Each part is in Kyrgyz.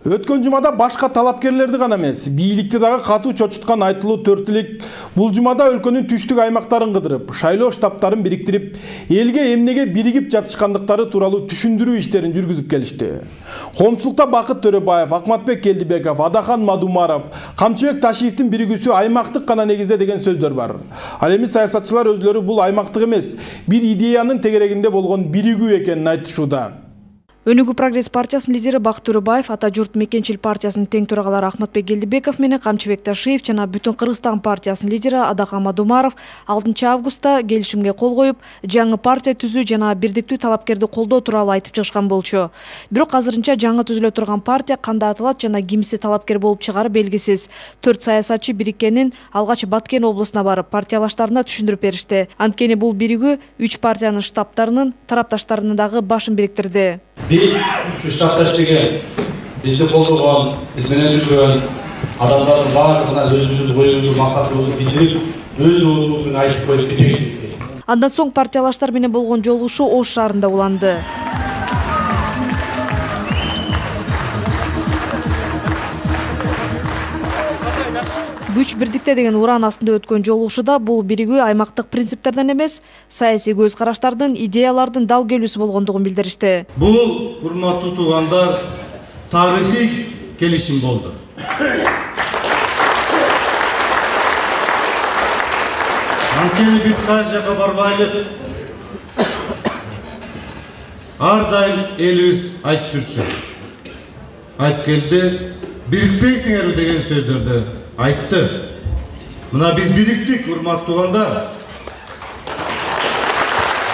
Өткөн жумада башка талапкерлерди гана эмес, бийликти дагы катуу чочуткан айтылуу төртүлүк бул жумада өлкөнүн түштүк аймактарын кыдырып, шайлоо штабтарын бириктирип, элге эмнеге биригип жатышкандыктары тууралуу түшүндүрүү иштерин жүргүзүп келишти. Коомчулукта Бакыт Төрөбаев, Акматбек Келдибеков, Адахан Мадумаров, Камчыбек Ташиевдин биригүүсү аймактык гана негизде деген сөздөр бар. Ал эми саясатчылар өзлөрү бул аймактык эмес, бир идеянын тегерегинде болгон биригүү экенин айтышууда. Өнүгүү прогресс партиясынын лидери Бакыт Төрөбаев, Ата журт мекенчил партиясынын тең төрагалары Акматбек Келдибеков менен Камчыбек Ташиев жана Бүтүн Кыргызстан партиясынын лидери Адахан Мадумаров 6 августта келишимге кол коюп, жаңы партия түзүү жана бирдиктүү талапкерди колдоо тууралуу айтып чыгышкан болчу. Бирок азырынча жаңы түзүлө турган партия кандай аталат жана кимси талапкер болуп чыгары белгисиз. 4 саясатчы бириккенин алгач Баткен облусуна барып, партиялаштарына түшүндүрүп беришти. Анткени бул биригүү 3 партиянын штабтарынын тарапташтарынын дагы башын бириктирди. Biz şu штабташтыгы бизди колдогон, биз менен жүргөн адамдардын баардыгына өзүбүздүн оюбузду, максатыбызды билдирип, өз оозубуз менен айтып коюп кетейик. Андан соң партиялаштар менен болгон жолугушуу Ош шаарында уланды. Күч бирдикте деген уран астында өткөн жолугушууда бул биригүү аймактык принциптерден эмес, саясий көз караштардын, идеялардын дал келүүсү болгондугун билдиришти. Бул, урматтуу туугандар, тарыхый келишим болду. Анткени биз кайсы жака барбайлык, ар дайым элибиз айтып жүрчү. Айтып келди, бирикпейсиңерби деген сөздөрдү айтты. Мына биз бириктик, урматтуу туугандар.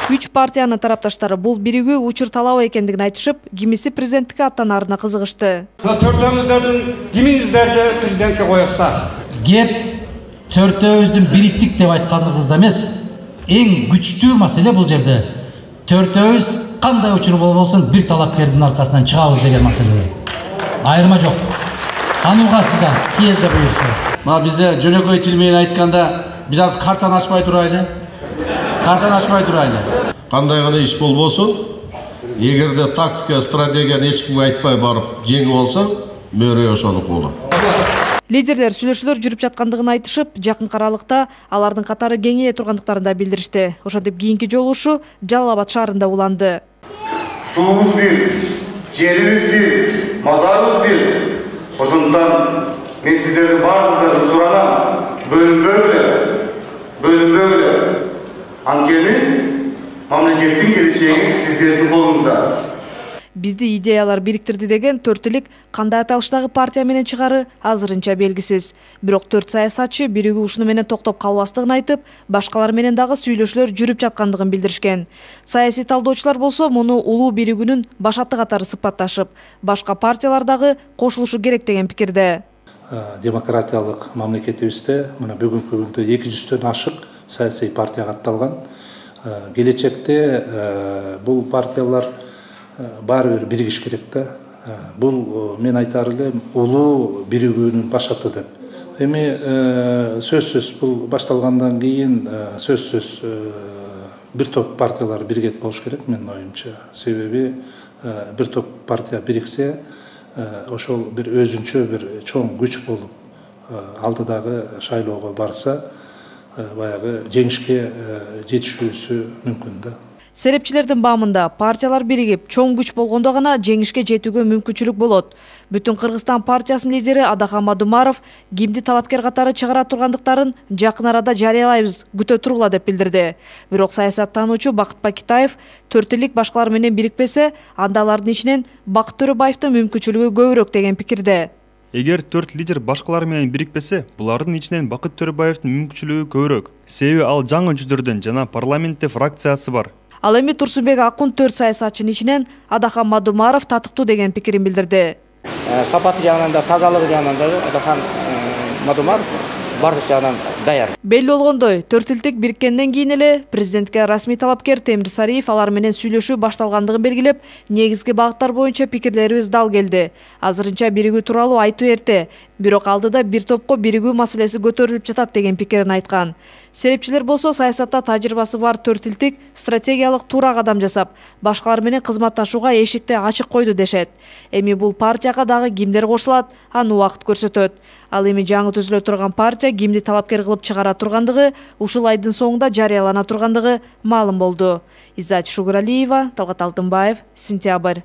3 партиянын тарапташтары бул биригүү учур талабы экендигин айтышып, кимиси президенттикке аттанаарына кызыгышты. Төртөөңүздөрдүн кимиңиздерди президентке коесуздар? Кеп төртөөбүздүн бириктик деп айтканыбызда эмес, эң күчтүү маселе бул жерде төртөөбүз кандай учур болбосун бир талапкердин аркасынан чыгабыз деген маселе. Айырма жок. Ануга сиздан съезде буйрса. Мына бизде жөнөкөй тил менен айтканда, биз азыр картаны ачпай турайлы. Картаны ачпай турайлы. Кандай гана иш болбосун, эгерде тактика, стратегияны эч кимге айтпай барып жеңип алсаң, мөрөй ошонуку болот. Лидерлер сүйлөшүүлөр жүрүп жаткандыгын айтышып, жакын аралыкта алардын катары кеңейе тургандыктарын да билдиришти. Ошентип кийинки жолугушуу Жалал Абад шаарында уланды. Суубуз бир, жерибиз бир, мазарыбыз бир. Ошондуктан мен сиздердин баардыгыңардан суранам, бөлүнбөгүлө. Анткени мамлекеттин келечеги сиздердин колуңузда. Бизди идеялар бириктирди деген төртүлүк кандай аталыштагы партия менен чыгары азырынча белгисиз. Бирок 4 саясатчы биригүү ушуну менен токтоп калбастыгын айтып, башкалар менен дагы сүйлөшүүлөр жүрүп жаткандыгын билдиришкен. Саясий талдоочулар болсо муну улуу биригүүнүн баш аты катары сыпатташып, башка партиялар дагы кошулушу керек деген пикирде. Демократиялык мамлекетибизде мына бүгүнкү күндө 200дөн ашык саясий партия катталган. Келечекте бул партиялар баары бир биригиш керек да. Бул мен айтар элем улуу биригүүнүн баш аты деп. Эми сөзсүз бул башталгандан кийин сөзсүз бир топ партиялар биригет болуш керек менин оюмча. Себеби бир топ партия бириксе, ошол бир өзүнчө бир чоң күч болуп алдыдагы шайлоого барса, баягы жеңишке жетишүүсү мүмкүн да. Серепчилердин баамында партиялар биригип, чоң күч болгондо гана жеңишке жетүүгө мүмкүнчүлүк болот. Бүтүн Кыргызстан партиясынын лидери Адахан Мадумаров кимди талапкер катары чыгара тургандыктарын жакын арада жарыялайбыз, күтө тургула деп билдирди. Бирок саясаттануучу Бакыт Бакитаев төртүлүк башкалар менен бирикпесе, анда алардын ичинен Бакыт Төрөбаевдин мүмкүнчүлүгү көбүрөөк деген пикирде. Эгер 4 лидер башкалар менен бирикпесе, булардын ичинен Бакыт Төрөбаевдин мүмкүнчүлүгү көбүрөөк. Себеби ал жаңы жүздөрдөн жана парламентте фракциясы бар. Ал эми Турсунбек Акун 4 саясатчынын ичинен Адахан Мадумаров татыктуу деген пикирин билдирди. Сапаты жагынан да, тазалыгы жагынан да Адахан Мадумаров бардык жагынан даяр. Белли болгондой, төртүлтек бириккенден кийин эле президентке расмий талапкер Темир Сариев алар менен сүйлөшүү башталгандыгын белгилеп, негизги багыттар боюнча пикирлерибиз дал келди. Азырынча биригүү тууралуу айтуу эрте, бирок алдыда бир топко биригүү маселеси көтөрүлүп жатат деген пикирин айткан. Серепчилер болсо саясатта тажрыйбасы бар төртүлтек стратегиялык туура кадам жасап, башкалар менен кызматташууга эшикти ачык койду дешет. Эми бул партияга дагы кимдер кошулат, аны убакыт көрсөтөт. Ал эми жаңы түзүлө турган партия кимди талапкер кылып чыгара тургандыгы ушул айдын соңунда жарыялана тургандыгы маалым болду. Иззат Шугуралиева, Талгат Алтынбаев, Сентябрь.